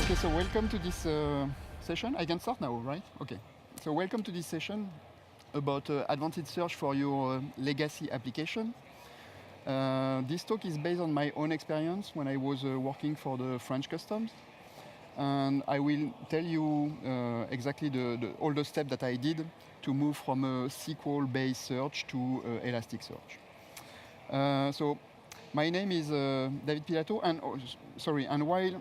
Okay, so welcome to this session. I can start now, right? Okay. So welcome to this session about advanced search for your legacy application. This talk is based on my own experience when I was working for the French customs. And I will tell you exactly all the steps that I did to move from a SQL-based search to Elasticsearch. So my name is David Pilato, and and while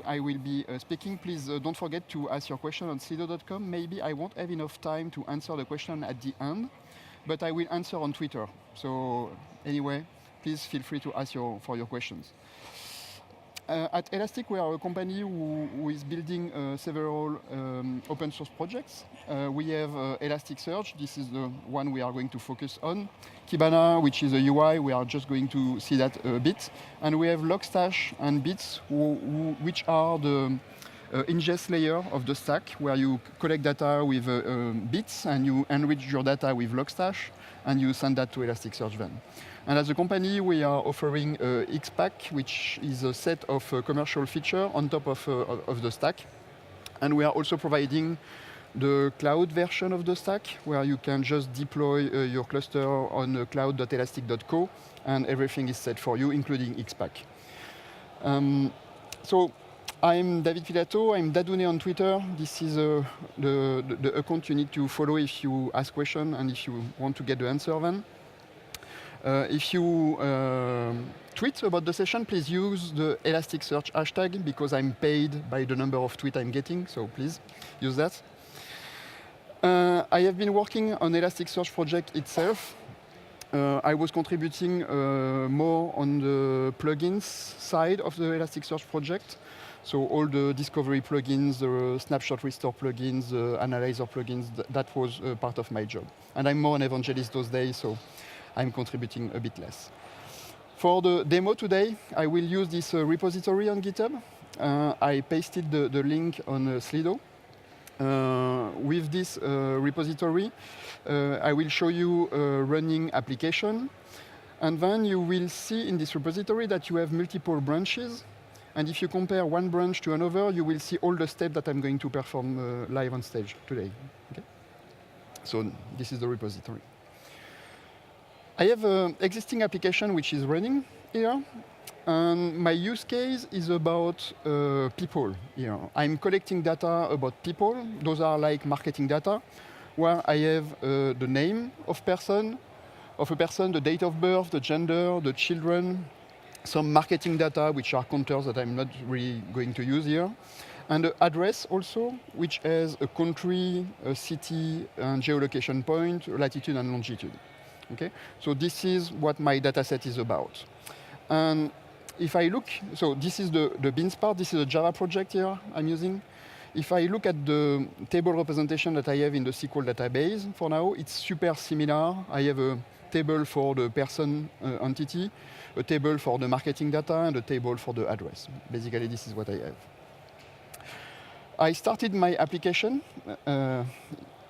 I will be speaking, please don't forget to ask your question on Slido.com. Maybe I won't have enough time to answer the question at the end, but I will answer on Twitter. So anyway, please feel free to ask for your questions. At Elastic, we are a company who is building several open source projects. We have Elasticsearch. This is the one we are going to focus on. Kibana, which is a UI, we are just going to see that a bit. And we have Logstash and Bits, which are the ingest layer of the stack, where you collect data with Bits and you enrich your data with Logstash, and you send that to Elasticsearch then. And as a company, we are offering XPack, which is a set of commercial features on top of the stack. And we are also providing the cloud version of the stack, where you can just deploy your cluster on cloud.elastic.co, and everything is set for you, including XPack. So I'm David Pilato. I'm Dadounet on Twitter. This is the account you need to follow if you ask questions and if you want to get the answer then. If you tweet about the session, please use the Elasticsearch hashtag, because I'm paid by the number of tweets I'm getting, so please use that. I have been working on Elasticsearch project itself. I was contributing more on the plugins side of the Elasticsearch project. So all the discovery plugins, the snapshot restore plugins, the analyzer plugins, that was part of my job. And I'm more an evangelist those days, so I'm contributing a bit less. For the demo today, I will use this repository on GitHub. I pasted the link on Slido. With this repository, I will show you a running application. And then you will see in this repository that you have multiple branches. And if you compare one branch to another, you will see all the steps that I'm going to perform live on stage today. Okay? So this is the repository. I have an existing application which is running here. And my use case is about people here. I'm collecting data about people. Those are like marketing data, where I have the name of a person, the date of birth, the gender, the children, some marketing data, which are counters that I'm not really going to use here, and the address also, which has a country, a city, and geolocation point, latitude and longitude. Okay? So this is what my dataset is about. And if I look, so this is the beans part, this is a Java project here I'm using. If I look at the table representation that I have in the SQL database, for now, it's super similar. I have a table for the person entity, a table for the marketing data, and a table for the address. Basically, this is what I have. I started my application.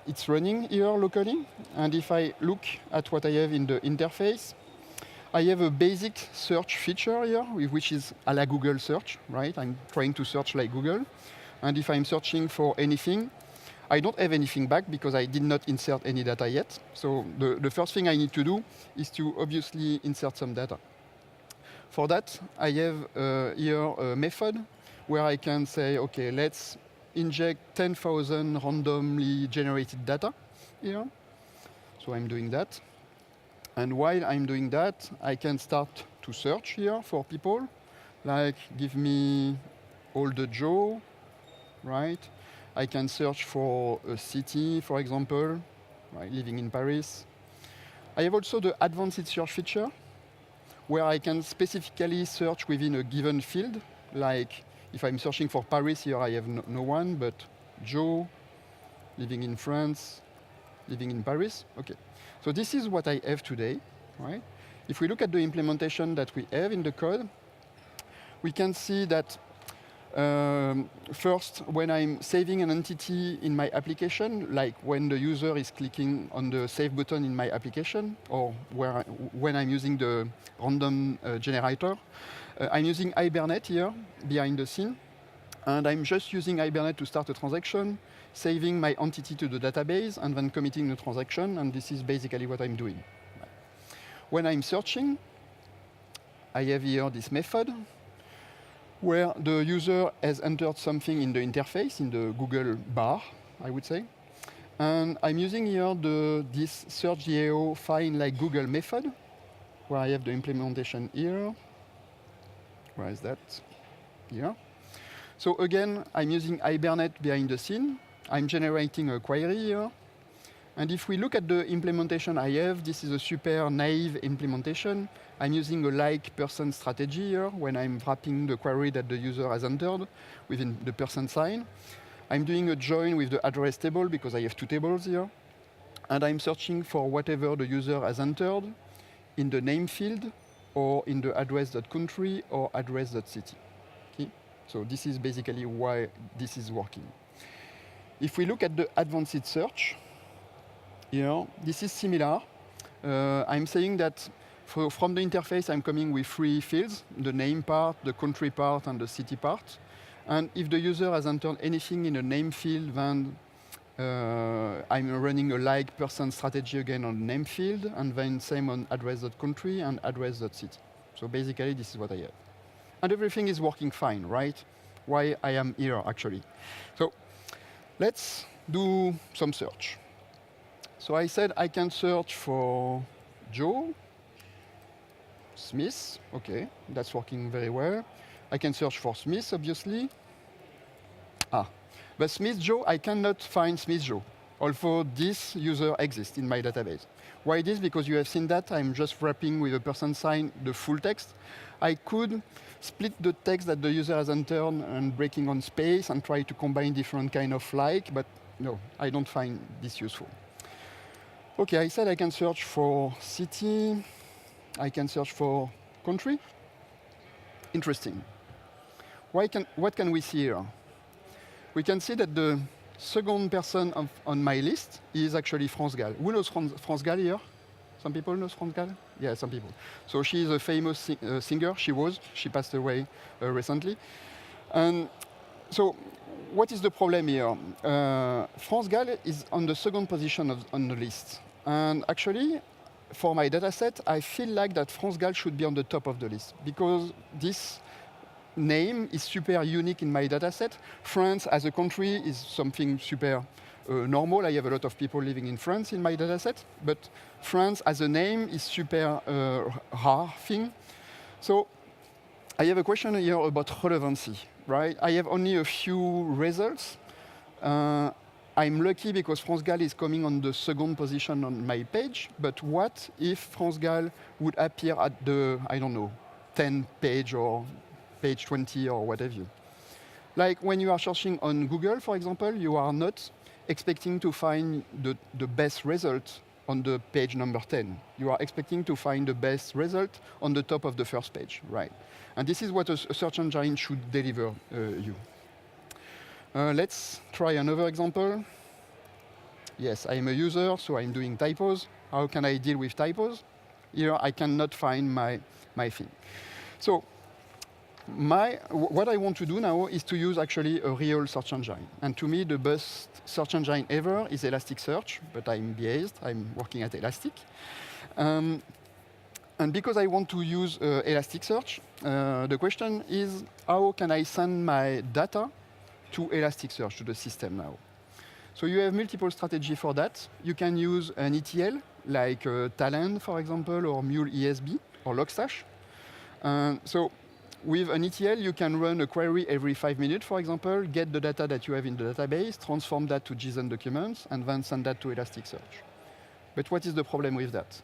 It's running here locally. And if I look at what I have in the interface, I have a basic search feature here, which is a la Google search, right? I'm trying to search like Google. And if I'm searching for anything, I don't have anything back because I did not insert any data yet. So the first thing I need to do is to obviously insert some data. For that, I have here a method where I can say, OK, let's inject 10,000 randomly generated data here. So I'm doing that. And while I'm doing that, I can start to search here for people, like give me all the Joe, right? I can search for a city, for example, right, living in Paris. I have also the advanced search feature, where I can specifically search within a given field, like if I'm searching for Paris, here I have no one, but Joe, living in France, living in Paris. Okay. So this is what I have today, right? If we look at the implementation that we have in the code, we can see that first, when I'm saving an entity in my application, like when the user is clicking on the save button in my application, or when I'm using the random generator, I'm using Hibernate here behind the scene. And I'm just using Hibernate to start a transaction, saving my entity to the database, and then committing the transaction, and this is basically what I'm doing. When I'm searching, I have here this method where the user has entered something in the interface, in the Google bar, I would say. And I'm using here this search.io find like Google method, where I have the implementation here. Where is that? Here. So again, I'm using Hibernate behind the scene. I'm generating a query here. And if we look at the implementation I have, this is a super naive implementation. I'm using a like person strategy here when I'm wrapping the query that the user has entered within the person sign. I'm doing a join with the address table because I have two tables here. And I'm searching for whatever the user has entered in the name field or in the address.country or address.city. Okay? So this is basically why this is working. If we look at the advanced search, here, this is similar. I'm saying that from the interface, I'm coming with three fields, the name part, the country part, and the city part. And if the user has entered anything in the name field, then I'm running a like person strategy again on the name field, and then same on address.country and address.city. So basically, this is what I have. And everything is working fine, right? Why I am here, actually. So let's do some search. So I said I can search for Joe Smith. OK, that's working very well. I can search for Smith, obviously. But Smith Joe, I cannot find Smith Joe, although this user exists in my database. Why this? Because you have seen that I'm just wrapping with a person sign the full text. I could split the text that the user has entered and breaking on space and try to combine different kind of like, but no, I don't find this useful. OK, I said I can search for city. I can search for country. Interesting. What can we see here? We can see that the second person on my list is actually France Gall. Who knows France Gall here? Some people know France Gall? Yeah, some people. So she is a famous singer. She passed away recently. And so what is the problem here? France Gall is on the second position on the list. And actually, for my dataset, I feel like that France Gall should be on the top of the list because this name is super unique in my dataset. France as a country is something super normal. I have a lot of people living in France in my dataset, but France as a name is super rare thing. So I have a question here about relevancy, right? I have only a few results. I'm lucky because France Gall is coming on the second position on my page, but what if France Gall would appear at the, I don't know, 10 page or page 20 or whatever. Like when you are searching on Google, for example, you are not expecting to find the best result on the page number 10. You are expecting to find the best result on the top of the first page, right? And this is what a search engine should deliver you. Let's try another example. Yes, I'm a user, so I'm doing typos. How can I deal with typos? Here, I cannot find my thing. So what I want to do now is to use actually a real search engine. And to me, the best search engine ever is Elasticsearch, but I'm biased. I'm working at Elastic. And because I want to use Elasticsearch, the question is, how can I send my data to Elasticsearch, to the system now? So you have multiple strategies for that. You can use an ETL, like Talend, for example, or Mule ESB, or Logstash. So with an ETL, you can run a query every 5 minutes, for example, get the data that you have in the database, transform that to JSON documents, and then send that to Elasticsearch. But what is the problem with that?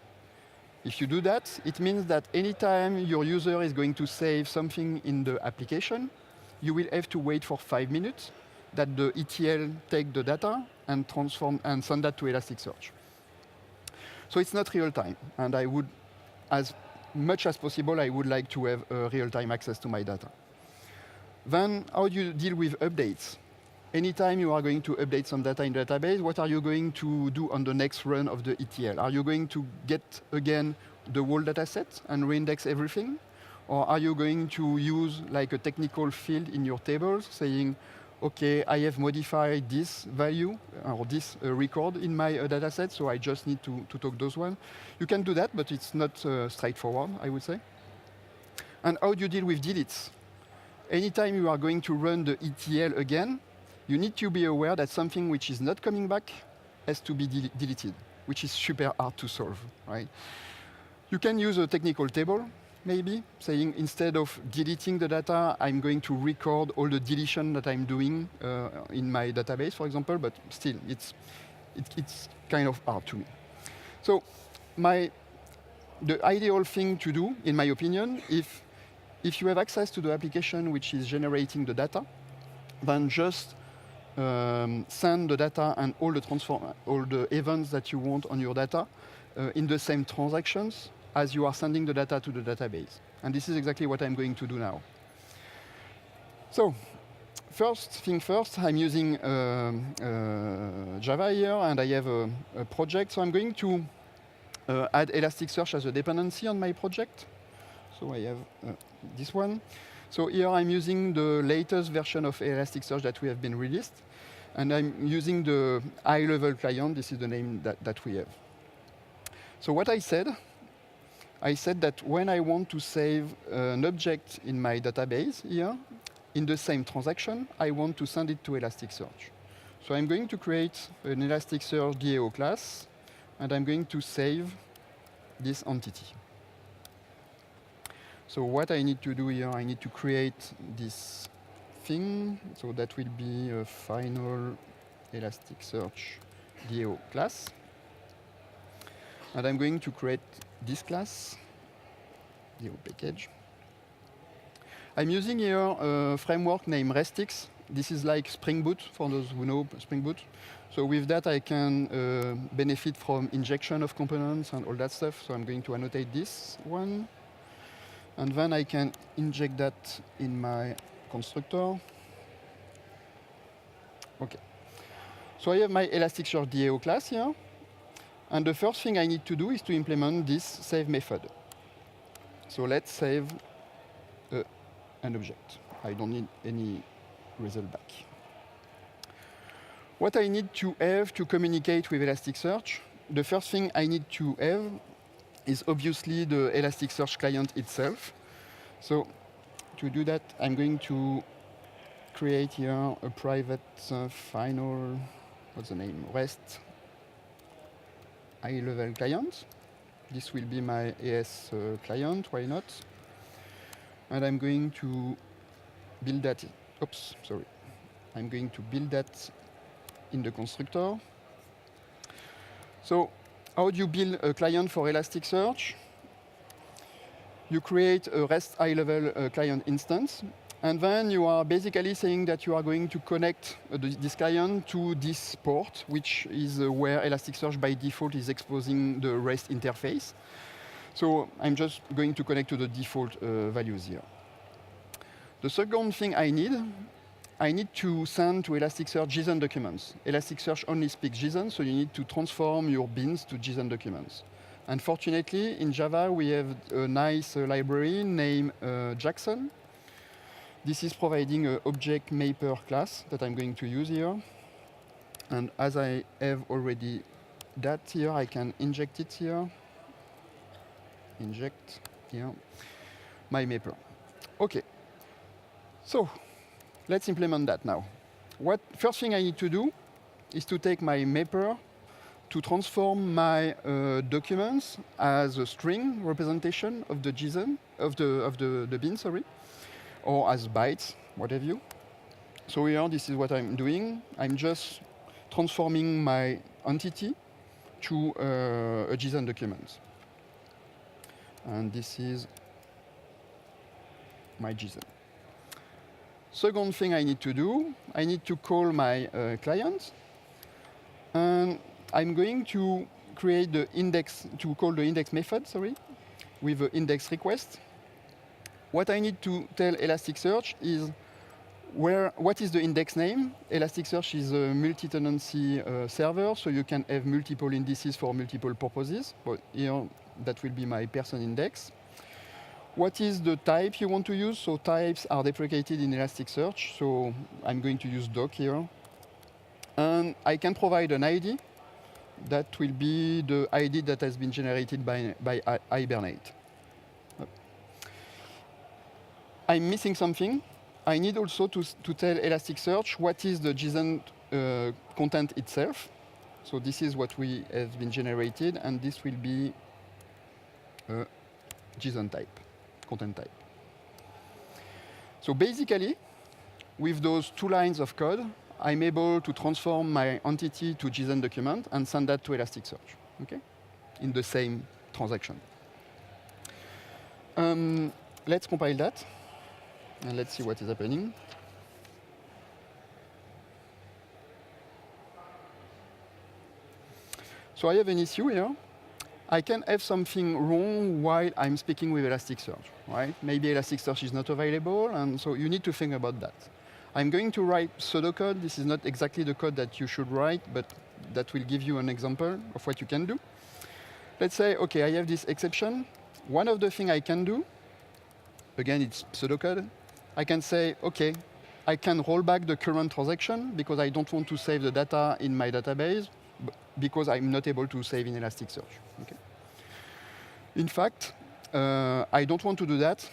If you do that, it means that anytime your user is going to save something in the application, you will have to wait for 5 minutes that the ETL take the data and transform and send that to Elasticsearch. So it's not real time, and I would, as much as possible, I would like to have real-time access to my data. Then, how do you deal with updates? Anytime you are going to update some data in the database, what are you going to do on the next run of the ETL? Are you going to get, again, the whole data set and reindex everything? Or are you going to use like a technical field in your tables saying, okay, I have modified this value or this record in my dataset, so I just need to talk those one. You can do that, but it's not straightforward, I would say. And how do you deal with deletes? Anytime you are going to run the ETL again, you need to be aware that something which is not coming back has to be deleted, which is super hard to solve, right? You can use a technical table, maybe, saying instead of deleting the data, I'm going to record all the deletion that I'm doing in my database, for example, but still, it's kind of hard to me. So the ideal thing to do, in my opinion, if you have access to the application which is generating the data, then just send the data and all the events that you want on your data in the same transactions as you are sending the data to the database. And this is exactly what I'm going to do now. So, first thing first, I'm using Java here, and I have a project. So I'm going to add Elasticsearch as a dependency on my project. So I have this one. So here I'm using the latest version of Elasticsearch that we have been released. And I'm using the high-level client. This is the name that we have. So what I said that when I want to save an object in my database here, in the same transaction, I want to send it to Elasticsearch. So I'm going to create an Elasticsearch DAO class, and I'm going to save this entity. So what I need to do here, I need to create this thing. So that will be a final Elasticsearch DAO class. And I'm going to create this class, DAO package. I'm using here a framework named Restix. This is like Spring Boot, for those who know Spring Boot. So with that, I can benefit from injection of components and all that stuff. So I'm going to annotate this one. And then I can inject that in my constructor. OK. So I have my Elasticsearch DAO class here. And the first thing I need to do is to implement this save method. So let's save an object. I don't need any result back. What I need to have to communicate with Elasticsearch, the first thing I need to have is obviously the Elasticsearch client itself. So to do that, I'm going to create here a private final, what's the name, REST high-level client. This will be my AS client, why not? And I'm going to build that, oops, sorry. I'm going to build that in the constructor. So how do you build a client for Elasticsearch? You create a REST high-level client instance, and then you are basically saying that you are going to connect this client to this port, which is where Elasticsearch by default is exposing the REST interface. So I'm just going to connect to the default values here. The second thing I need to send to Elasticsearch JSON documents. Elasticsearch only speaks JSON, so you need to transform your bins to JSON documents. Unfortunately, in Java, we have a nice library named Jackson. This is providing an object mapper class that I'm going to use here. And as I have already that here, I can inject it here. Inject here my mapper. OK. So let's implement that now. First thing I need to do is to take my mapper to transform my documents as a string representation of the JSON, of the bin, sorry, or as bytes, what have you. So here, this is what I'm doing. I'm just transforming my entity to a JSON document. And this is my JSON. Second thing I need to do, I need to call my client. And I'm going to create the index, to call the index method, sorry, with the index request. What I need to tell Elasticsearch is what is the index name. Elasticsearch is a multi-tenancy server, so you can have multiple indices for multiple purposes. But here, that will be my person index. What is the type you want to use? So types are deprecated in Elasticsearch, so I'm going to use doc here. And I can provide an ID. That will be the ID that has been generated by Hibernate. I'm missing something. I need also to tell Elasticsearch what is the JSON content itself. So this is what has been generated, and this will be a JSON type, content type. So basically, with those 2 lines of code, I'm able to transform my entity to JSON document and send that to Elasticsearch, okay? In the same transaction. Let's compile that, and let's see what is happening. So I have an issue here. I can have something wrong while I'm speaking with Elasticsearch, right? Maybe Elasticsearch is not available, and so you need to think about that. I'm going to write pseudocode. This is not exactly the code that you should write, but that will give you an example of what you can do. Let's say, okay, I have this exception. One of the things I can do, again, it's pseudocode. I can say, okay, I can roll back the current transaction because I don't want to save the data in my database because I'm not able to save in Elasticsearch. Okay. In fact, I don't want to do that.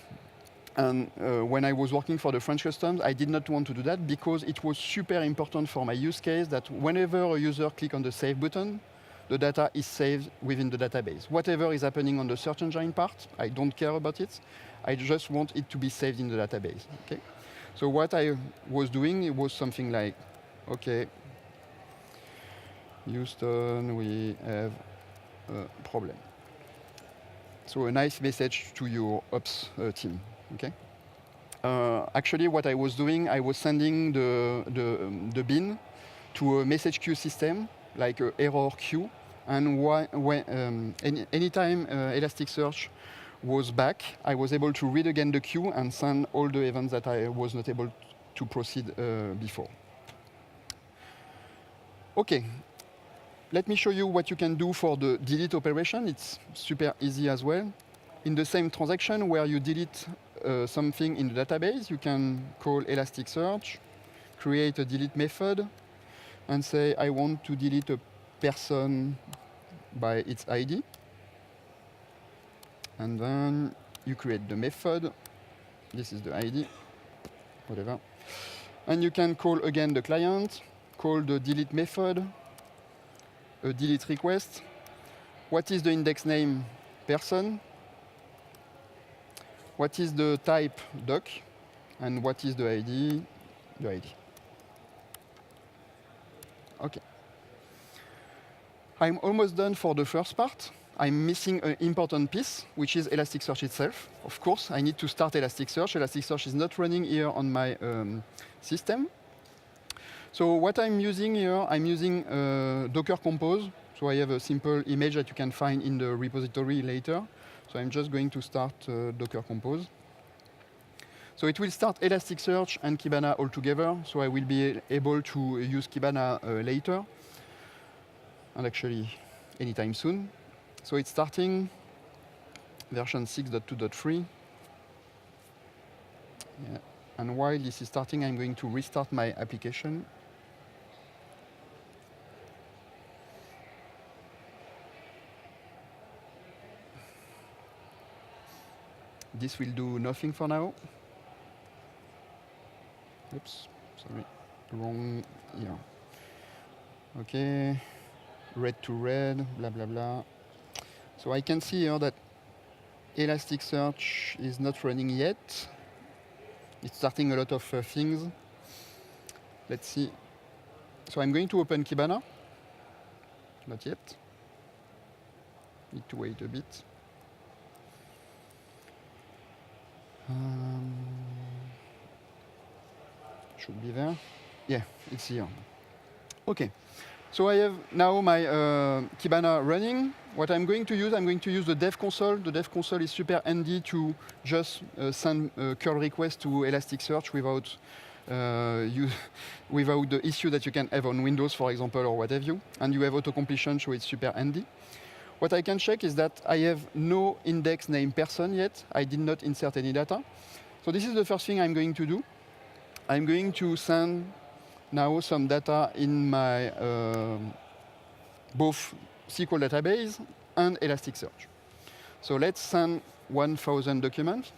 And when I was working for the French customs, I did not want to do that because it was super important for my use case that whenever a user clicks on the save button, the data is saved within the database. Whatever is happening on the search engine part, I don't care about it. I just want it to be saved in the database. Okay? So what I was doing, it was something like, okay, Houston, we have a problem. So a nice message to your ops team. Okay. Actually, what I was doing, I was sending the bin to a message queue system, like an error queue. And anytime Elasticsearch was back, I was able to read again the queue and send all the events that I was not able to proceed before. Okay. Let me show you what you can do for the delete operation. It's super easy as well. In the same transaction where you delete something in the database, you can call Elasticsearch, create a delete method, and say, I want to delete a person by its ID. And then you create the method. This is the ID, whatever. And you can call again the client, call the delete method, a delete request. What is the index name? Person. What is the type? Doc. And what is the ID? The ID. Okay. I'm almost done for the first part. I'm missing an important piece, which is Elasticsearch itself. Of course, I need to start Elasticsearch. Elasticsearch is not running here on my system. So what I'm using here, I'm using Docker Compose. So I have a simple image that you can find in the repository later. So I'm just going to start Docker Compose. So it will start Elasticsearch and Kibana all together. So I will be able to use Kibana later, and actually anytime soon. So it's starting version 6.2.3. Yeah. And while this is starting, I'm going to restart my application. This will do nothing for now. Oops, sorry, wrong here. Okay, red to red, blah, blah, blah. So I can see here that Elasticsearch is not running yet. It's starting a lot of things. Let's see. So I'm going to open Kibana. Not yet. Need to wait a bit. Should be there. Yeah, it's here. Okay. So I have now my Kibana running. What I'm going to use the dev console. The dev console is super handy to just send a curl request to Elasticsearch without the issue that you can have on Windows, for example, or what have you. And you have auto-completion, so it's super handy. What I can check is that I have no index name person yet. I did not insert any data. So this is the first thing I'm going to do. I'm going to send now some data in my both SQL database and Elasticsearch. So let's send 1,000 documents.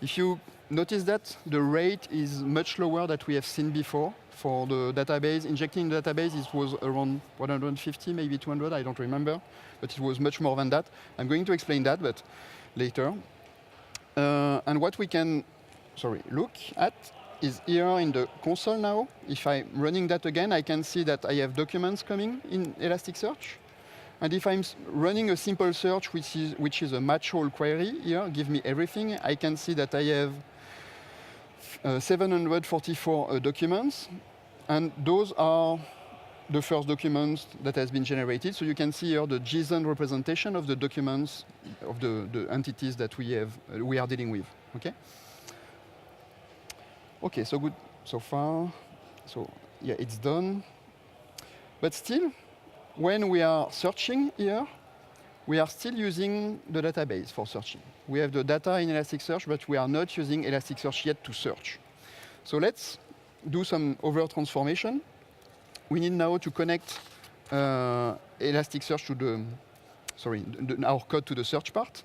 If you notice that the rate is much lower than we have seen before for the database. Injecting the database, it was around 150, maybe 200, I don't remember, but it was much more than that. I'm going to explain that, but later. And what we can, look at is here in the console now. If I'm running that again, I can see that I have documents coming in Elasticsearch. And if I'm running a simple search, which is a match all query here, give me everything, I can see that I have 744 documents. And those are the first documents that has been generated. So you can see here the JSON representation of the documents of the entities that we are dealing with. Okay, so good so far. So yeah, it's done. But still, when we are searching here, we are still using the database for searching. We have the data in Elasticsearch, but we are not using Elasticsearch yet to search. So let's do some over transformation. We need now to connect Elasticsearch to our code to the search part.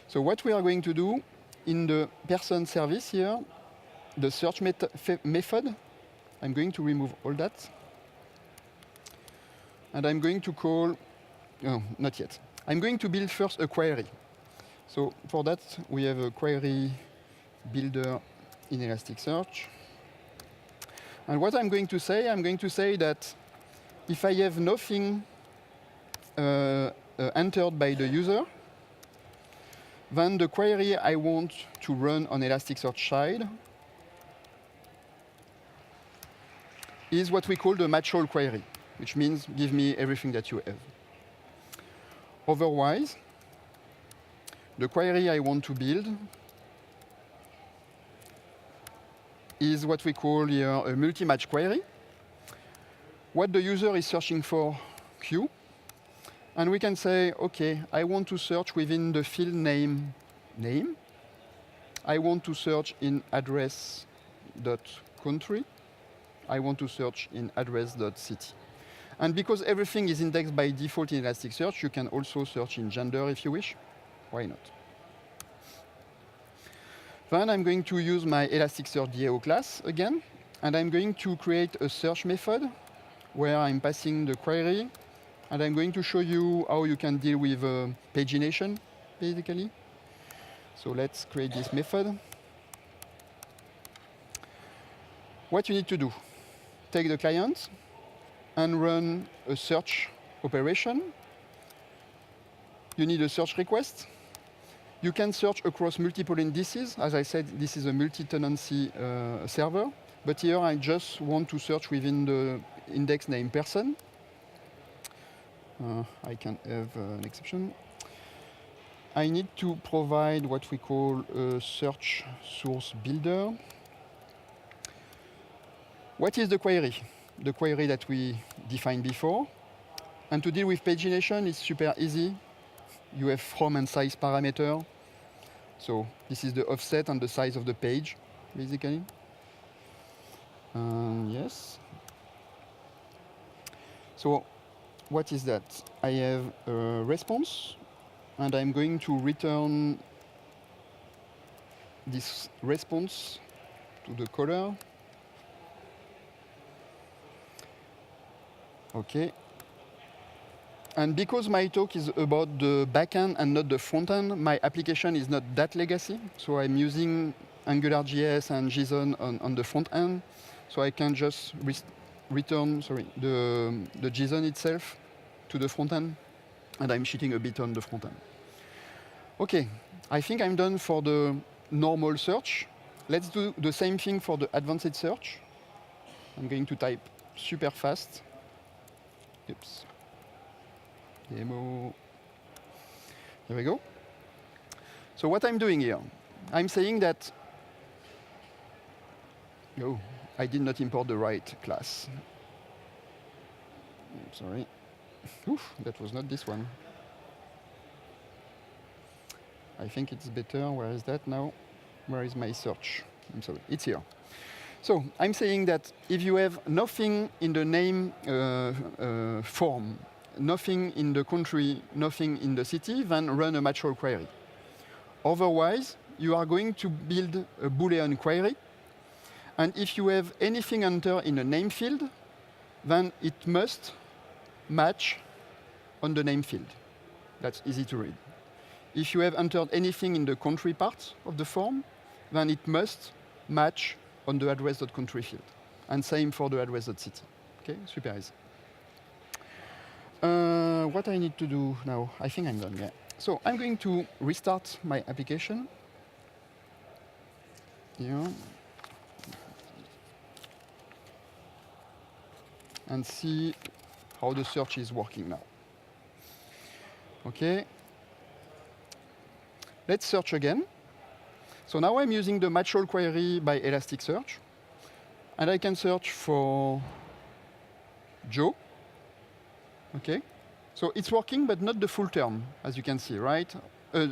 So what we are going to do in the person service here, the search method, I'm going to remove all that. And I'm going to call, not yet. I'm going to build first a query. So for that, we have a query builder in Elasticsearch. And what I'm going to say that if I have nothing entered by the user, then the query I want to run on Elasticsearch side is what we call the match all query, which means give me everything that you have. Otherwise, the query I want to build is what we call here a multi-match query. What the user is searching for, Q. And we can say, OK, I want to search within the field name. I want to search in address.country. I want to search in address.city. And because everything is indexed by default in Elasticsearch, you can also search in gender if you wish. Why not? Then I'm going to use my Elasticsearch DAO class again, and I'm going to create a search method where I'm passing the query, and I'm going to show you how you can deal with pagination, basically. So let's create this method. What you need to do, take the client and run a search operation. You need a search request. You can search across multiple indices. As I said, this is a multi-tenancy server. But here I just want to search within the index name person. I can have an exception. I need to provide what we call a search source builder. What is the query? The query that we defined before. And to deal with pagination, it's super easy. You have from and size parameter. So this is the offset and the size of the page, basically. Yes. So what is that? I have a response, and I'm going to return this response to the caller. OK. And because my talk is about the backend and not the front-end, my application is not that legacy. So I'm using AngularJS and JSON on the front end. So I can just return the JSON itself to the front end. And I'm cheating a bit on the front end. OK, I think I'm done for the normal search. Let's do the same thing for the advanced search. I'm going to type super fast. Oops. Demo. Here we go. So what I'm doing here, I'm saying that, I did not import the right class. Sorry. Oof, that was not this one. I think it's better. Where is that now? Where is my search? I'm sorry, it's here. So I'm saying that if you have nothing in the name form, nothing in the country, nothing in the city, then run a match all query. Otherwise, you are going to build a Boolean query. And if you have anything entered in a name field, then it must match on the name field. That's easy to read. If you have entered anything in the country part of the form, then it must match on the address.country field. And same for the address.city. Okay, super easy. What I need to do now, I think I'm done, yeah. So I'm going to restart my application. Here. And see how the search is working now. Okay. Let's search again. So now I'm using the match all query by Elasticsearch. And I can search for Joe. Okay. So it's working, but not the full term, as you can see, right?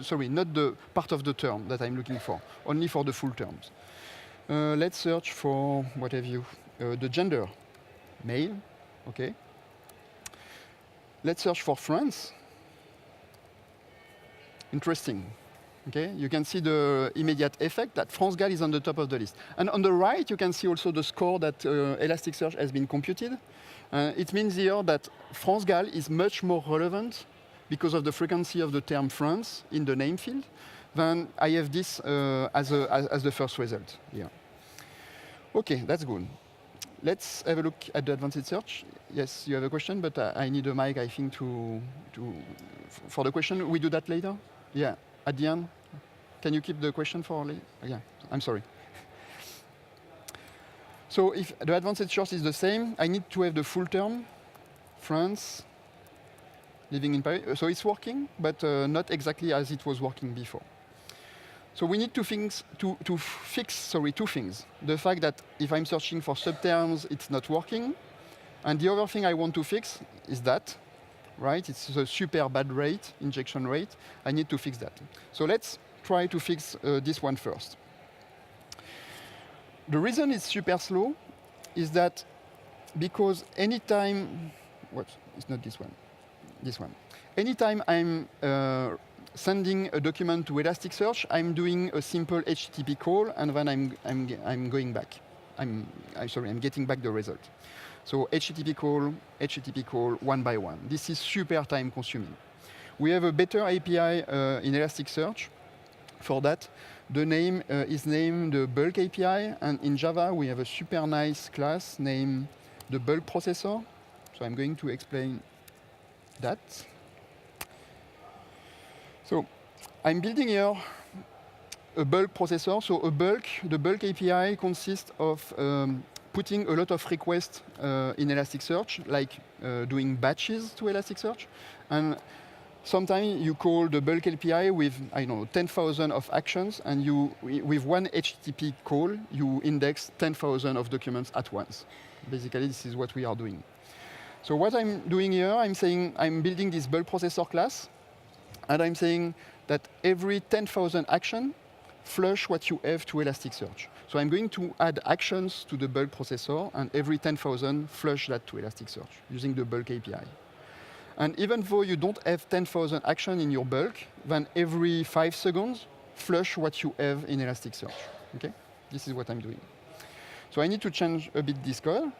Sorry, not the part of the term that I'm looking for, only for the full terms. Let's search for, what have you, the gender, male, okay. Let's search for France. Interesting. Okay, you can see the immediate effect that France-Gall is on the top of the list. And on the right, you can see also the score that Elasticsearch has been computed. It means here that France-Gall is much more relevant because of the frequency of the term France in the name field than I have this as the first result here. Okay, that's good. Let's have a look at the advanced search. Yes, you have a question, but I need a mic, I think, for the question. We do that later? Yeah, at the end. Can you keep the question for later? Yeah, I'm sorry. So if the advanced search is the same, I need to have the full term, France, living in Paris. So it's working, but not exactly as it was working before. So we need to fix two things. The fact that if I'm searching for subterms, it's not working. And the other thing I want to fix is that, right? It's a super bad rate, injection rate. I need to fix that. So let's try to fix this one first. The reason it's super slow is that because anytime, it's not this one, this one. Anytime I'm sending a document to Elasticsearch, I'm doing a simple HTTP call, and then I'm going back. I'm getting back the result. So HTTP call, one by one. This is super time consuming. We have a better API in Elasticsearch for that. The name is named the bulk API, and in Java we have a super nice class named the bulk processor. So I'm going to explain that. So I'm building here a bulk processor. So the bulk API consists of putting a lot of requests in Elasticsearch, like doing batches to Elasticsearch. And sometimes you call the bulk API with, I don't know, 10,000 of actions, and with one HTTP call, you index 10,000 of documents at once. Basically, this is what we are doing. So what I'm doing here, I'm saying I'm building this bulk processor class, and I'm saying that every 10,000 action, flush what you have to Elasticsearch. So I'm going to add actions to the bulk processor, and every 10,000, flush that to Elasticsearch using the bulk API. And even though you don't have 10,000 actions in your bulk, then every 5 seconds, flush what you have in Elasticsearch. Okay? This is what I'm doing. So I need to change a bit this code.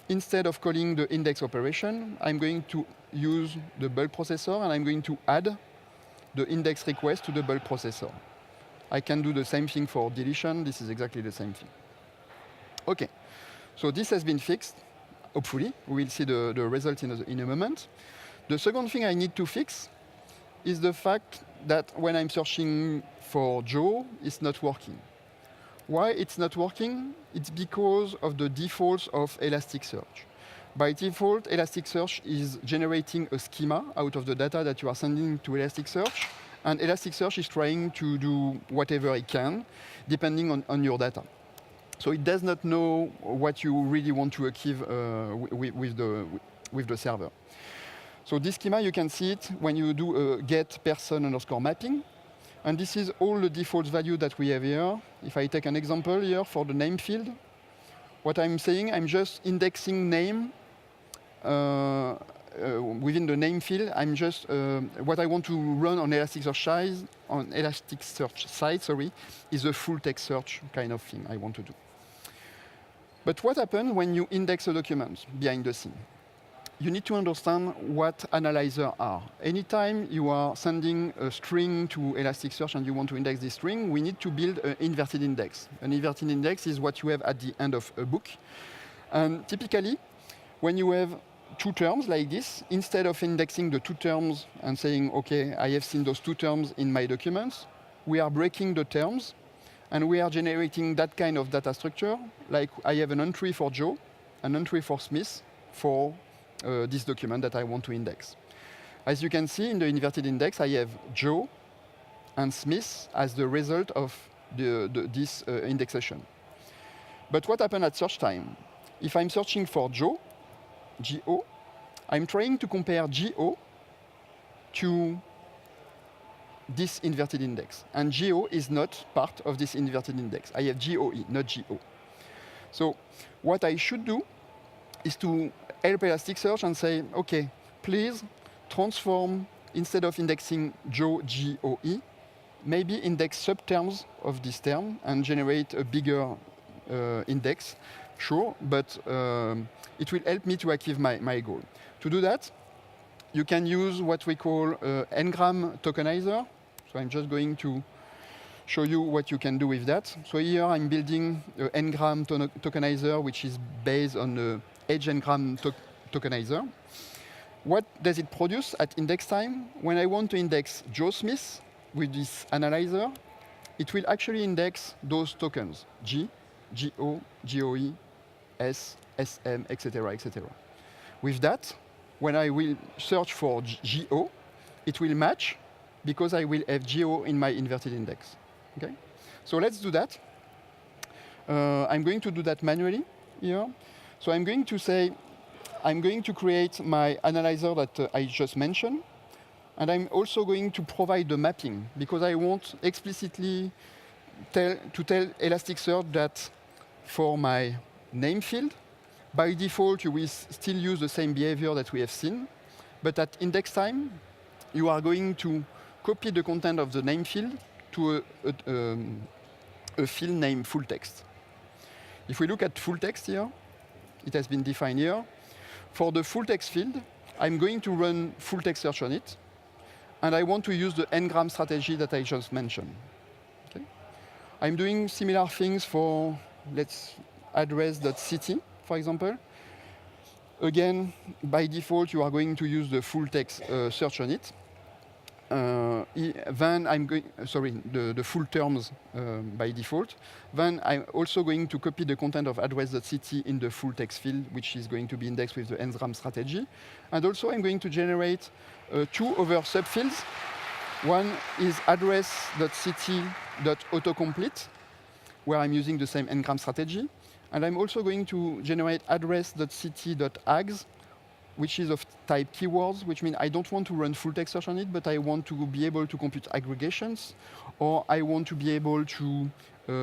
Instead of calling the index operation, I'm going to use the bulk processor, and I'm going to add the index request to the bulk processor. I can do the same thing for deletion. This is exactly the same thing. Okay, so this has been fixed, hopefully. We will see the result in a moment. The second thing I need to fix is the fact that when I'm searching for Joe, it's not working. Why it's not working? It's because of the defaults of Elasticsearch. By default, Elasticsearch is generating a schema out of the data that you are sending to Elasticsearch, and Elasticsearch is trying to do whatever it can, depending on your data. So it does not know what you really want to achieve with the server. So this schema, you can see it when you do a get person underscore mapping. And this is all the default value that we have here. If I take an example here for the name field, what I'm saying, I'm just indexing name within the name field. I'm just what I want to run on Elasticsearch side, is a full text search kind of thing I want to do. But what happens when you index a document behind the scene? You need to understand what analyzers are. Anytime you are sending a string to Elasticsearch and you want to index this string, we need to build an inverted index. An inverted index is what you have at the end of a book. And typically, when you have two terms like this, instead of indexing the two terms and saying, OK, I have seen those two terms in my documents, we are breaking the terms, and we are generating that kind of data structure. Like I have an entry for Joe, an entry for Smith, for this document that I want to index. As you can see in the inverted index, I have Joe and Smith as the result of this indexation. But what happened at search time? If I'm searching for Joe, G-O, I'm trying to compare G-O to this inverted index. And G-O is not part of this inverted index. I have G-O-E, not G-O. So what I should do is to help Elasticsearch and say, OK, please transform, instead of indexing Joe, G-O-E, maybe index subterms of this term and generate a bigger index. Sure, but it will help me to achieve my goal. To do that, you can use what we call n-gram tokenizer. So I'm just going to show you what you can do with that. So here I'm building an n-gram tokenizer, which is based on the edge n-gram tokenizer. What does it produce at index time? When I want to index Joe Smith with this analyzer, it will actually index those tokens, G, G-O, G-O-E, S, SM, etc., etc. With that, when I will search for G-O, it will match because I will have G-O in my inverted index. Okay? So let's do that. I'm going to do that manually here. So I'm going to say, I'm going to create my analyzer that I just mentioned. And I'm also going to provide the mapping because I want explicitly to tell Elasticsearch that for my name field, by default, you will still use the same behavior that we have seen. But at index time, you are going to copy the content of the name field to a field named full text. If we look at full text here, it has been defined here. For the full text field, I'm going to run full text search on it. And I want to use the n-gram strategy that I just mentioned. Okay? I'm doing similar things for, let's address.ct, for example. Again, by default, you are going to use the full text search on it. Then I'm going, the full terms by default. Then I'm also going to copy the content of address.ct in the full text field, which is going to be indexed with the n-gram strategy. And also I'm going to generate two other subfields. One is address.ct.autocomplete, where I'm using the same n-gram strategy. And I'm also going to generate address.ct.ags, which is of type keywords, which means I don't want to run full text search on it, but I want to be able to compute aggregations, or I want to be able to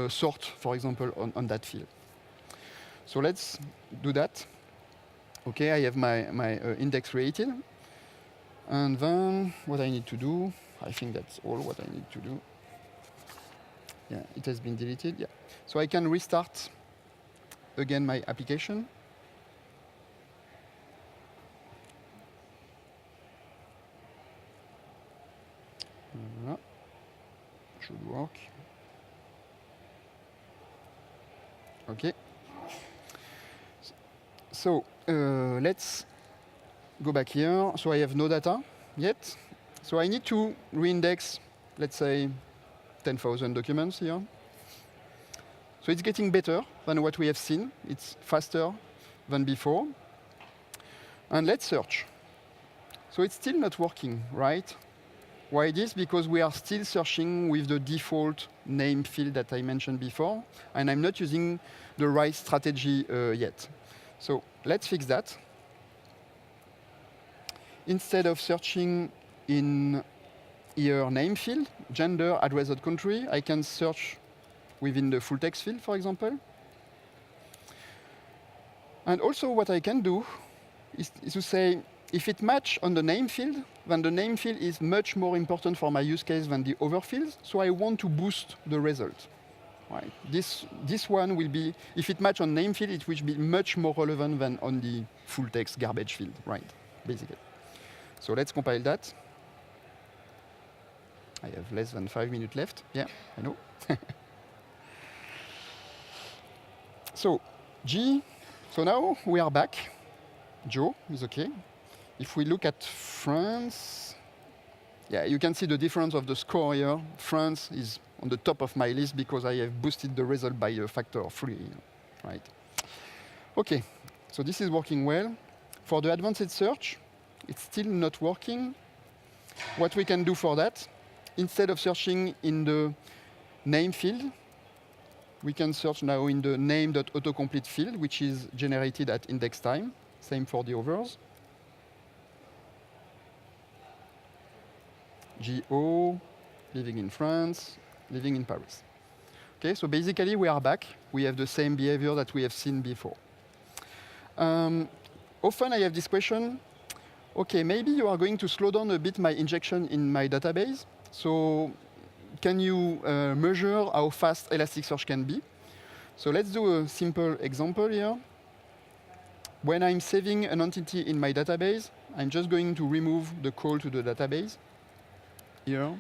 sort, for example, on that field. So let's do that. OK, I have my index created. And then what I need to do, I think that's all what I need to do. Yeah, it has been deleted. Yeah. So I can restart again my application. Should work. OK. So let's go back here. So I have no data yet. So I need to reindex, let's say, 10,000 documents here. So it's getting better than what we have seen. It's faster than before. And let's search. So it's still not working, right? Why this? Because we are still searching with the default name field that I mentioned before, and I'm not using the right strategy yet. So let's fix that. instead of searching in here name field, gender, address, country, I can search within the full text field, for example. And also what I can do is to say, if it match on the name field, then the name field is much more important for my use case than the other fields, so I want to boost the result. Right. This one will be, if it match on name field, it will be much more relevant than on the full text garbage field, right, basically. So let's compile that. I have less than 5 minutes left. Yeah, I know. So now we are back. Joe is okay. If we look at France, yeah, you can see the difference of the score here. France is on the top of my list because I have boosted the result by a factor of 3, right? Okay, so this is working well. For the advanced search, it's still not working. What we can do for that, instead of searching in the name field, we can search now in the name.autocomplete field, which is generated at index time. Same for the others. G.O., living in France, living in Paris. Okay, so basically we are back. We have the same behavior that we have seen before. Often I have this question, okay, maybe you are going to slow down a bit my injection in my database. So can you measure how fast Elasticsearch can be? So let's do a simple example here. When I'm saving an entity in my database, I'm just going to remove the call to the database. Here,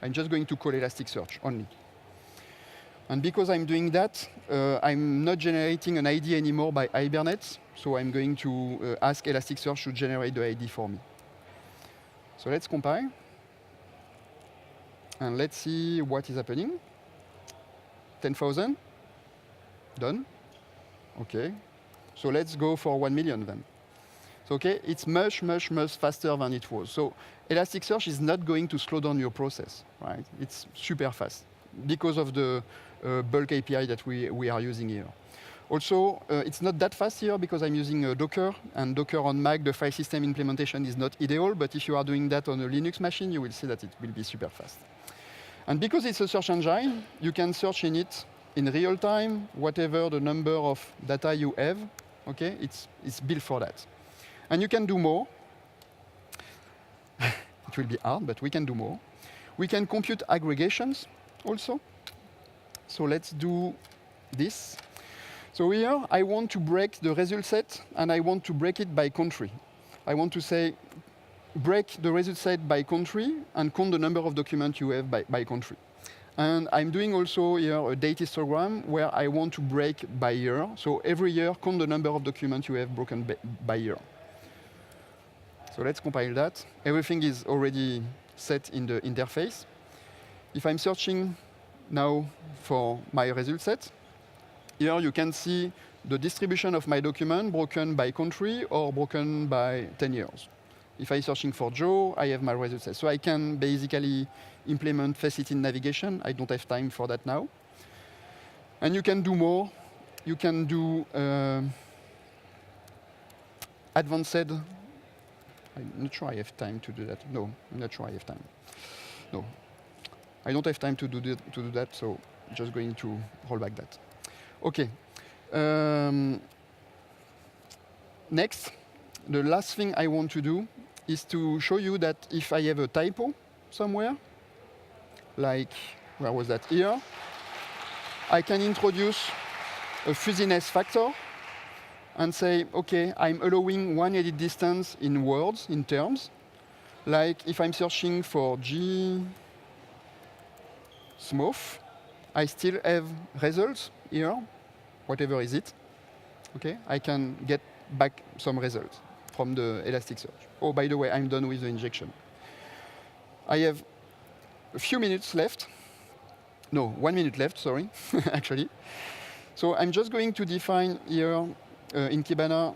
I'm just going to call Elasticsearch only. And because I'm doing that, I'm not generating an ID anymore by Hibernate. So I'm going to ask Elasticsearch to generate the ID for me. So let's compile. And let's see what is happening. 10,000. Done. OK. So let's go for 1 million then. So, OK, it's much, much, much faster than it was. So Elasticsearch is not going to slow down your process, right? It's super fast because of the bulk API that we are using here. Also, it's not that fast here because I'm using Docker, and Docker on Mac, the file system implementation is not ideal, but if you are doing that on a Linux machine, you will see that it will be super fast. And because it's a search engine, you can search in it in real time, whatever the number of data you have, okay? It's built for that. And you can do more. It will be hard, but we can do more. We can compute aggregations also. So let's do this. So here, I want to break the result set, and I want to break it by country. I want to say, break the result set by country, and count the number of documents you have by country. And I'm doing also here a date histogram where I want to break by year. So every year, count the number of documents you have broken by year. So let's compile that. Everything is already set in the interface. If I'm searching now for my result set, here you can see the distribution of my document broken by country or broken by 10 years. If I'm searching for Joe, I have my result set. So I can basically implement facet in navigation. I don't have time for that now. And you can do more. You can do advanced. I'm not sure I have time to do that. No, I'm not sure I have time. No, I don't have time to do that, so I'm just going to roll back that. OK. Next, the last thing I want to do is to show you that if I have a typo somewhere, like, where was that? Here, I can introduce a fuzziness factor and say, OK, I'm allowing one edit distance in words, in terms. Like if I'm searching for G Smooth, I still have results here, whatever is it. OK, I can get back some results from the Elasticsearch. Oh, by the way, I'm done with the injection. I have a few minutes left. No, 1 minute left, sorry, actually. So I'm just going to define here in Kibana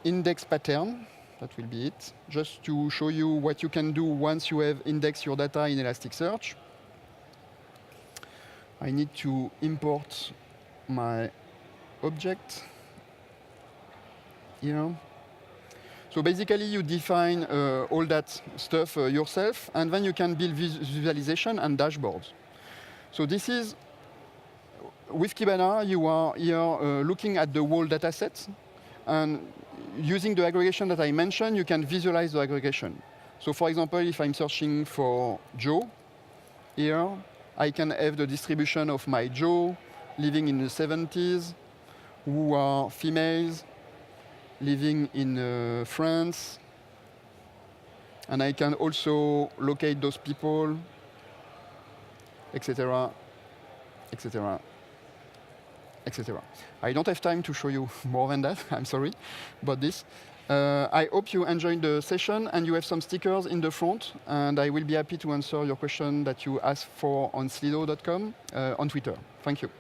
index pattern. That will be it, just to show you what you can do once you have indexed your data in Elasticsearch. I need to import my object here. So basically, you define all that stuff yourself, and then you can build visualization and dashboards. So this is, with Kibana, you are here looking at the whole data set, and using the aggregation that I mentioned, you can visualize the aggregation. So for example, if I'm searching for Joe, here, I can have the distribution of my Joe living in the 70s, who are females, living in France. And I can also locate those people, etc., etc., etc. I don't have time to show you more than that. I'm sorry about this. I hope you enjoyed the session, and you have some stickers in the front, and I will be happy to answer your question that you asked for on slido.com on Twitter. Thank you.